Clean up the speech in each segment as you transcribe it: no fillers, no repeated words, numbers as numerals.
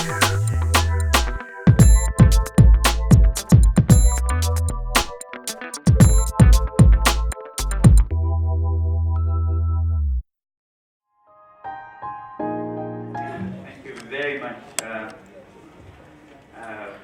Thank you very much,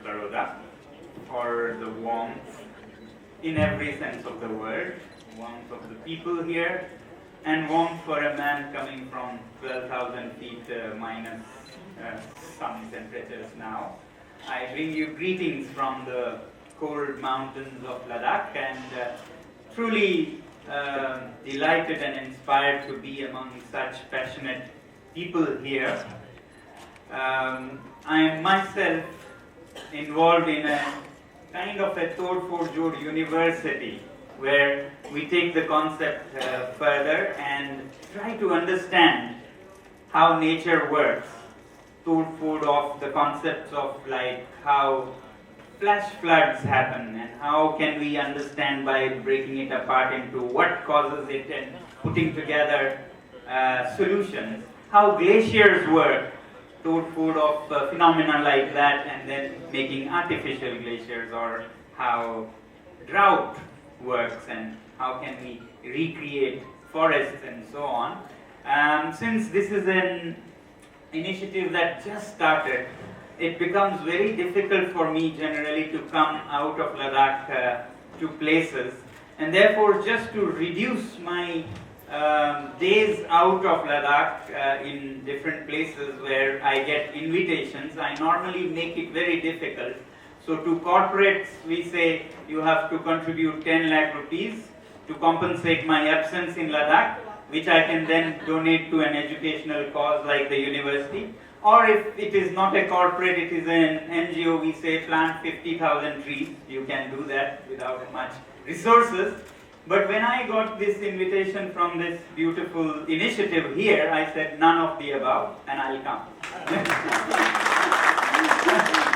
Baroda, for the warmth in every sense of the word, warmth of the people here, and warmth for a man coming from 12,000 feet minus some temperatures now. I bring you greetings from the cold mountains of Ladakh, and truly delighted and inspired to be among such passionate people here. I am myself involved in a kind of a Tod-Fod-Jod University, where we take the concept further and try to understand how nature works. Tod-Fod of the concepts of like how flash floods happen, and how can we understand by breaking it apart into what causes it and putting together solutions. How glaciers work, Tod-Fod of phenomena like that, and then making artificial glaciers, or how drought works and how can we recreate forests and so on. Since this is an initiative that just started, it becomes very difficult for me generally to come out of Ladakh to places, and therefore just to reduce my days out of Ladakh in different places where I get invitations, I normally make it very difficult. So to corporates we say you have to contribute 10 lakh rupees to compensate my absence in Ladakh, which I can then donate to an educational cause like the university. Or if it is not a corporate, it is an NGO, we say plant 50,000 trees. You can do that without much resources. But when I got this invitation from this beautiful initiative here, I said none of the above, and I'll come.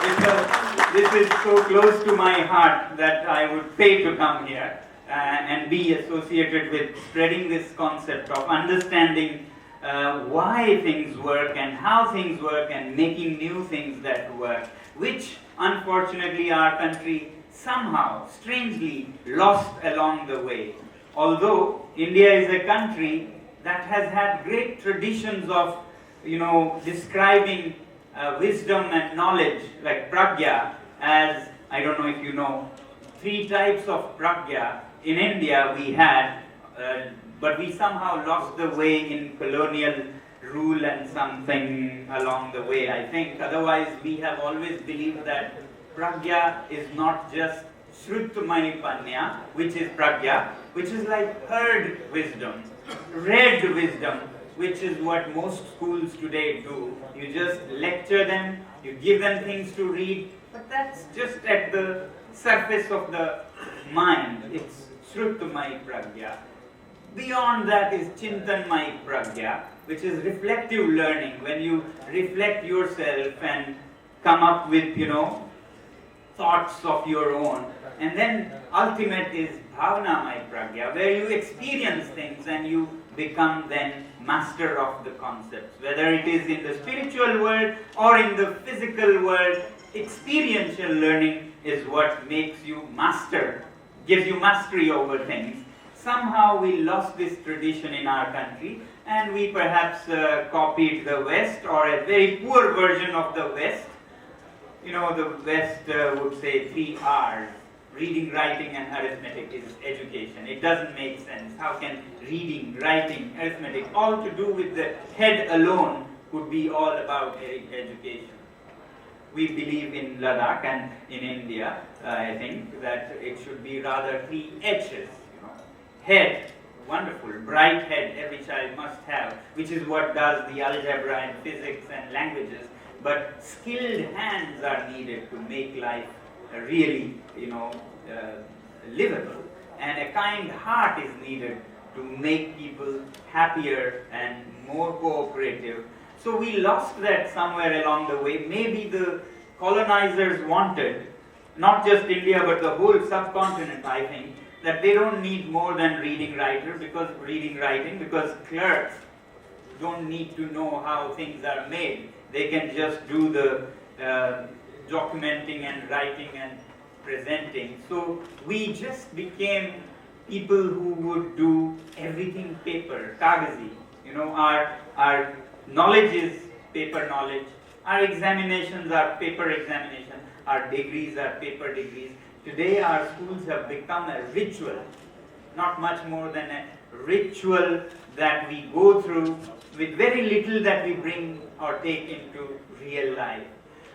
Because this is so close to my heart that I would pay to come here and be associated with spreading this concept of understanding why things work and how things work, and making new things that work, which unfortunately our country somehow, strangely lost along the way. Although India is a country that has had great traditions of, describing wisdom and knowledge, like pragya, as, I don't know if you know, 3 types of pragya in India we had, but we somehow lost the way in colonial rule and something along the way, I think. Otherwise, we have always believed that pragya is not just Shrutmani Panya, which is pragya, which is like heard wisdom, read wisdom, which is what most schools today do. You just lecture them, you give them things to read, but that's just at the surface of the mind. It's Shrutmai pragya. Beyond that is Chintanmai pragya, which is reflective learning, when you reflect yourself and come up with, thoughts of your own. And then ultimate is Bhavanamai pragya, where you experience things and you become then master of the concepts. Whether it is in the spiritual world or in the physical world, experiential learning is what makes you master, gives you mastery over things. Somehow we lost this tradition in our country, and we perhaps copied the West, or a very poor version of the West. The West would say 3 R's. Reading, writing, and arithmetic is education. It doesn't make sense. How can reading, writing, arithmetic, all to do with the head alone, could be all about education? We believe in Ladakh and in India, I think, that it should be rather 3 H's. Head, wonderful, bright head, every child must have, which is what does the algebra and physics and languages. But skilled hands are needed to make life really, livable. And a kind heart is needed to make people happier and more cooperative. So we lost that somewhere along the way. Maybe the colonizers wanted, not just India but the whole subcontinent, I think, that they don't need more than reading, writing, because clerks don't need to know how things are made. They can just do the documenting and writing and presenting. So we just became people who would do everything paper, kagazi. You know, our knowledge is paper knowledge. Our examinations are paper examinations. Our degrees are paper degrees. Today our schools have become a ritual, not much more than a ritual that we go through with very little that we bring or take into real life.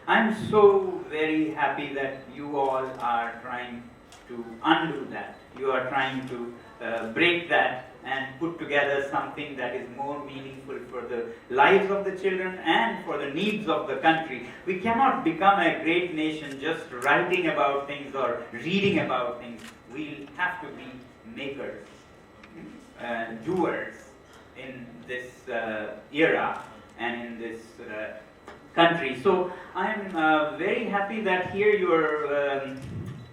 I'm so very happy that you all are trying to undo that. You are trying to break that and put together something that is more meaningful for the lives of the children and for the needs of the country. We cannot become a great nation just writing about things or reading about things. We'll have to be makers, doers in this era and in this country. So I'm very happy that here you're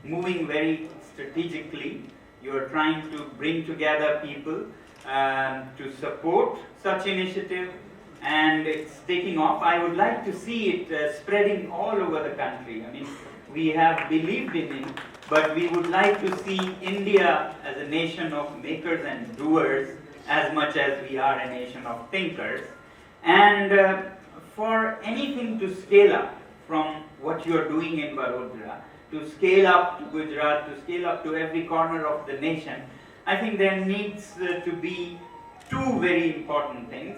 moving very strategically. You're trying to bring together people to support such initiative, and it's taking off. I would like to see it spreading all over the country. I mean, we have believed in it, but we would like to see India as a nation of makers and doers as much as we are a nation of thinkers. And for anything to scale up from what you're doing in Vadodara, to scale up to Gujarat, to scale up to every corner of the nation, I think there needs to be two very important things: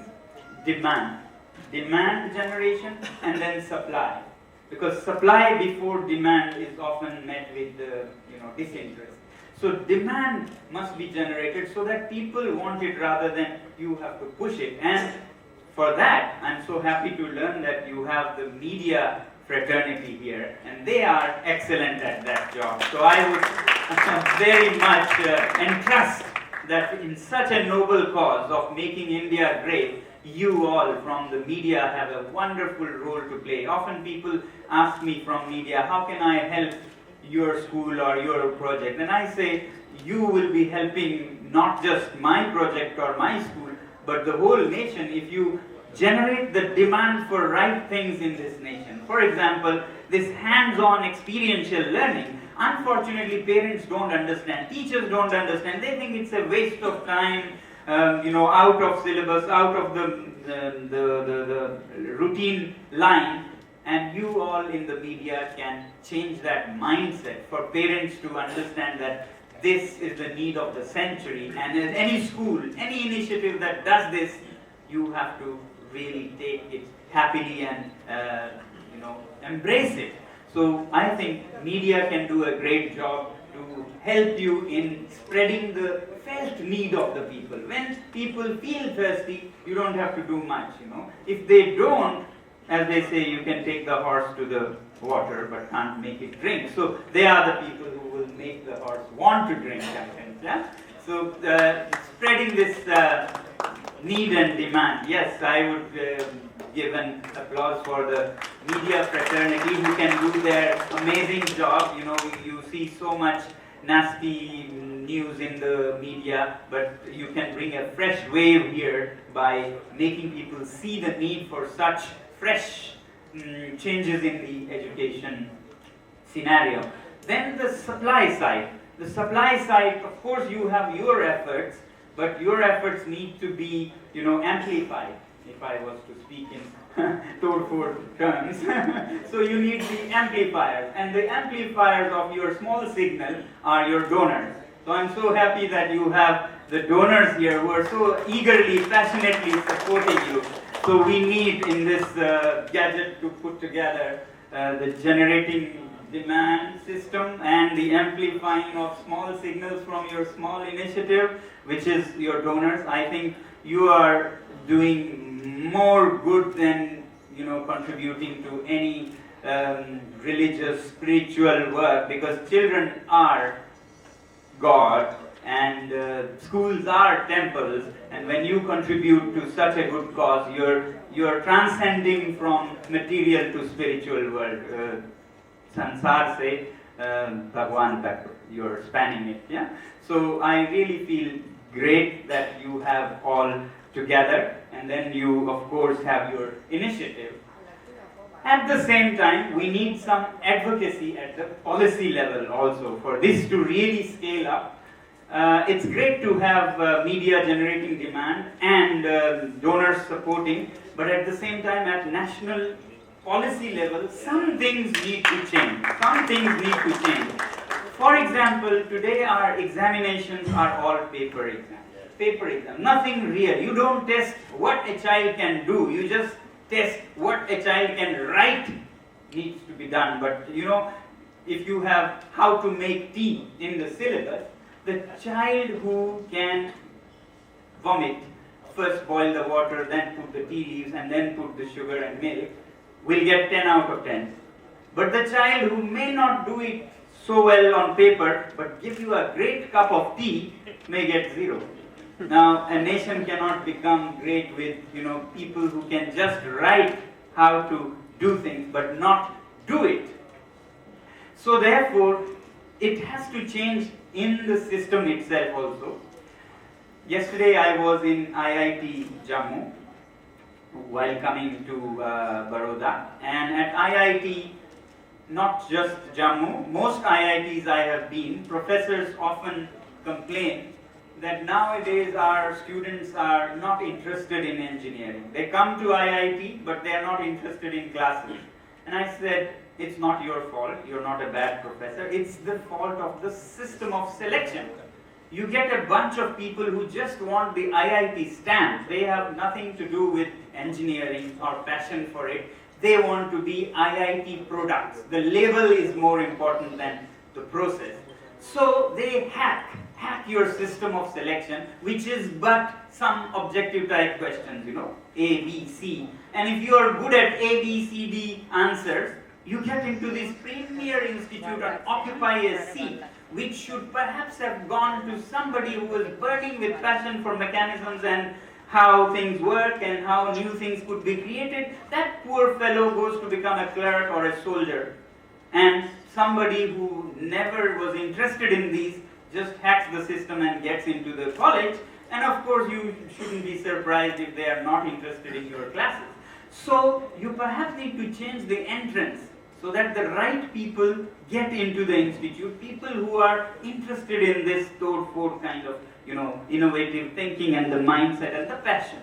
demand generation, and then supply. Because supply before demand is often met with disinterest. So demand must be generated so that people want it rather than you have to push it. And for that, I'm so happy to learn that you have the media fraternity here, and they are excellent at that job. So I would very much entrust that in such a noble cause of making India great, you all from the media have a wonderful role to play. Often people ask me from media, how can I help your school or your project? And I say, you will be helping not just my project or my school, but the whole nation if you generate the demand for right things in this nation. For example, this hands-on experiential learning. Unfortunately, parents don't understand, teachers don't understand. They think it's a waste of time, out of syllabus, out of the routine line. And you all in the media can change that mindset for parents to understand that this is the need of the century. And in any school, any initiative that does this, you have to really take it happily and embrace it. So I think media can do a great job to help you in spreading the felt need of the people. When people feel thirsty, you don't have to do much, If they don't, as they say, you can take the horse to the water but can't make it drink. So they are the people who will make the horse want to drink, I think. Yeah? So spreading this need and demand. Yes, I would give an applause for the media fraternity who can do their amazing job. You see so much nasty news in the media, but you can bring a fresh wave here by making people see the need for such fresh changes in the education scenario. Then the supply side. The supply side, of course, you have your efforts, but your efforts need to be, amplified, if I was to speak in Tod-Fod terms. So you need the amplifiers, and the amplifiers of your small signal are your donors. So I'm so happy that you have the donors here who are so eagerly, passionately supporting you. So we need in this gadget to put together the generating demand system and the amplifying of small signals from your small initiative, which is your donors. I think you are doing more good than contributing to any religious, spiritual work, because children are God and schools are temples, and when you contribute to such a good cause, you're transcending from material to spiritual world. Sansar se Bhagwan tak, you're spanning it. Yeah. So I really feel great that you have all together, and then you of course have your initiative. At the same time, we need some advocacy at the policy level also for this to really scale up. It's great to have media generating demand and donors supporting, but at the same time at national policy level, some things need to change. Some things need to change. For example, today our examinations are all paper exams. Paper exam, nothing real. You don't test what a child can do, you just test what a child can write needs to be done. But you know, if you have how to make tea in the syllabus, the child who can vomit, first boil the water, then put the tea leaves and then put the sugar and milk, will get 10 out of 10. But the child who may not do it so well on paper, but give you a great cup of tea, may get 0. Now, a nation cannot become great with, people who can just write how to do things, but not do it. So therefore, it has to change in the system itself also. Yesterday I was in IIT Jammu while coming to Baroda, and at IIT, not just Jammu, most IITs I have been, professors often complain that nowadays our students are not interested in engineering. They come to IIT, but they are not interested in classes. And I said, it's not your fault, you're not a bad professor, it's the fault of the system of selection. You get a bunch of people who just want the IIT stamp. They have nothing to do with engineering or passion for it. They want to be IIT products. The label is more important than the process. So they hack your system of selection, which is but some objective type questions, A, B, C. And if you are good at A, B, C, D answers, you get into this premier institute and occupy a seat, which should perhaps have gone to somebody who was burning with passion for mechanisms and how things work and how new things could be created. That poor fellow goes to become a clerk or a soldier. And somebody who never was interested in these just hacks the system and gets into the college. And of course, you shouldn't be surprised if they are not interested in your classes. So you perhaps need to change the entrance so that the right people get into the institute, people who are interested in this Tod-Fod kind of, innovative thinking and the mindset and the passion.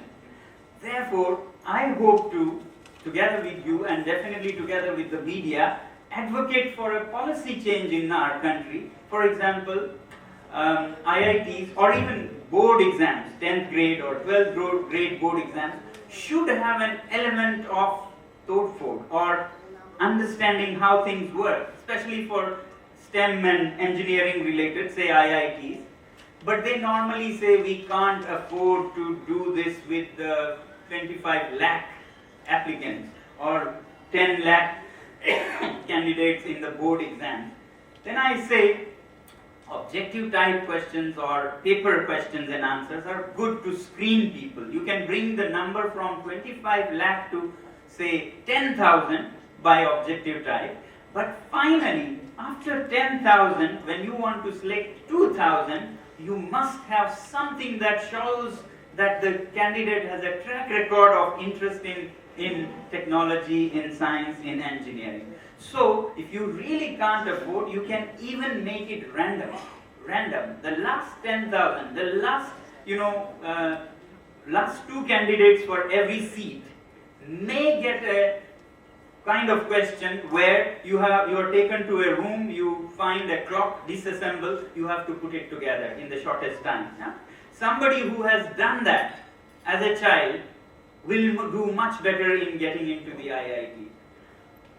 Therefore, I hope to, together with you and definitely together with the media, advocate for a policy change in our country. For example, IITs or even board exams, 10th grade or 12th grade board exams, should have an element of Tod-Fod or understanding how things work, especially for STEM and engineering related, say IITs. But they normally say we can't afford to do this with 25 lakh applicants or 10 lakh candidates in the board exams. Then I say objective type questions or paper questions and answers are good to screen people. You can bring the number from 25 lakh to say 10,000 by objective type. But finally, after 10,000, when you want to select 2,000, you must have something that shows that the candidate has a track record of interest in technology, in science, in engineering. So, if you really can't afford, you can even make it random. The last 10,000, the last, last 2 candidates for every seat may get a kind of question where you are taken to a room, you find a clock, disassemble, you have to put it together in the shortest time. Yeah? Somebody who has done that as a child will do much better in getting into the IIT.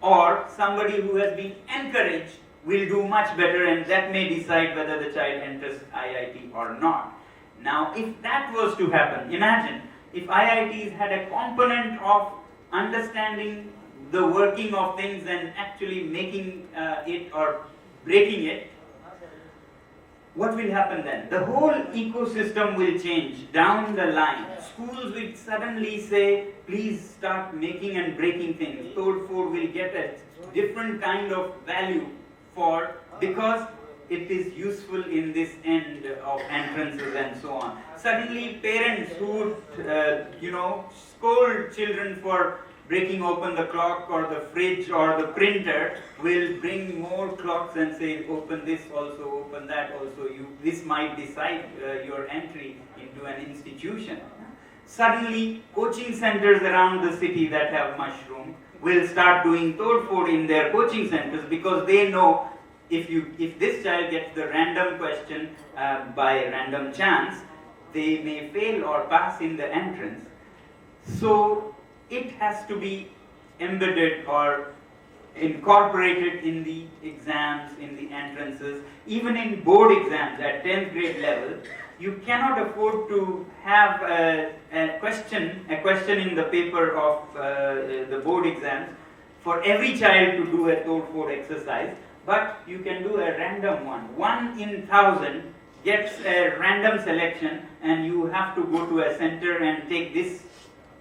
Or somebody who has been encouraged will do much better, and that may decide whether the child enters IIT or not. Now, if that was to happen, imagine if IITs had a component of understanding the working of things and actually making it or breaking it, what will happen then? The whole ecosystem will change down the line. Schools will suddenly say, please start making and breaking things. Tod-Fod will get a different kind of value because it is useful in this end of entrances and so on. Suddenly parents who would, scold children for breaking open the clock or the fridge or the printer will bring more clocks and say, open this also, open that also. This might decide your entry into an institution. Suddenly, coaching centers around the city that have mushroomed will start doing Tod-Fod in their coaching centers, because they know if this child gets the random question by random chance, they may fail or pass in the entrance. So it has to be embedded or incorporated in the exams, in the entrances, even in board exams at 10th grade level. You cannot afford to have a question in the paper of the board exams for every child to do a Tod-Fod exercise, but you can do a random one. 1 in 1,000 gets a random selection, and you have to go to a center and take this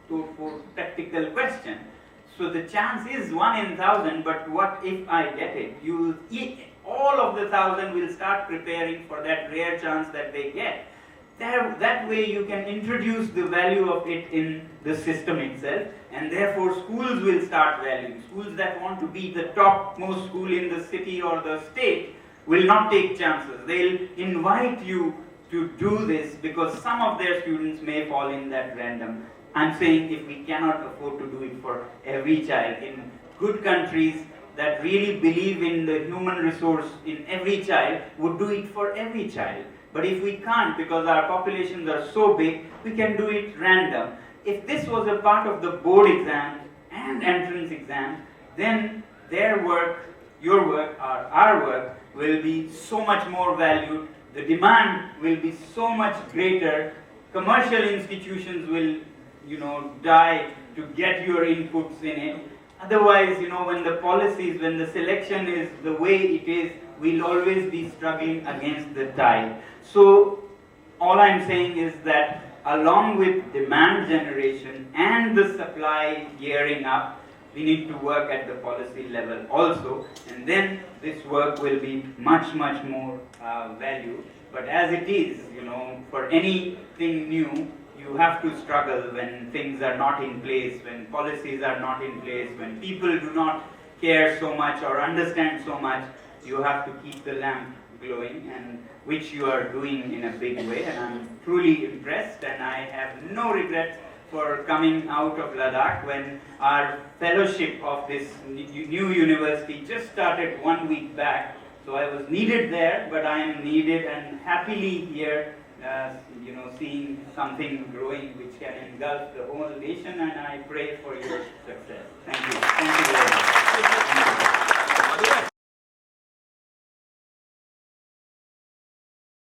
Tod-Fod practical question. So the chance is 1 in 1,000, but what if I get it? All of the 1,000 will start preparing for that rare chance that they get. That way you can introduce the value of it in the system itself, and therefore schools will start valuing. Schools that want to be the topmost school in the city or the state will not take chances. They'll invite you to do this because some of their students may fall in that random. I'm saying if we cannot afford to do it for every child, in good countries that really believe in the human resource in every child would do it for every child. But if we can't, because our populations are so big, we can do it random. If this was a part of the board exams and entrance exams, then their work, your work, or our work will be so much more valued. The demand will be so much greater. Commercial institutions will, die to get your inputs in it. Otherwise, when the policies, when the selection is the way it is, we'll always be struggling against the tide. So, all I'm saying is that along with demand generation and the supply gearing up, we need to work at the policy level also, and then this work will be much, much more valued. But as it is, for anything new, you have to struggle when things are not in place, when policies are not in place, when people do not care so much or understand so much. You have to keep the lamp glowing, and which you are doing in a big way, and I'm truly impressed, and I have no regrets for coming out of Ladakh when our fellowship of this new university just started 1 week back. So I was needed there, but I am needed and happily here, seeing something growing which can engulf the whole nation, and I pray for your success. Thank you. Thank you very much.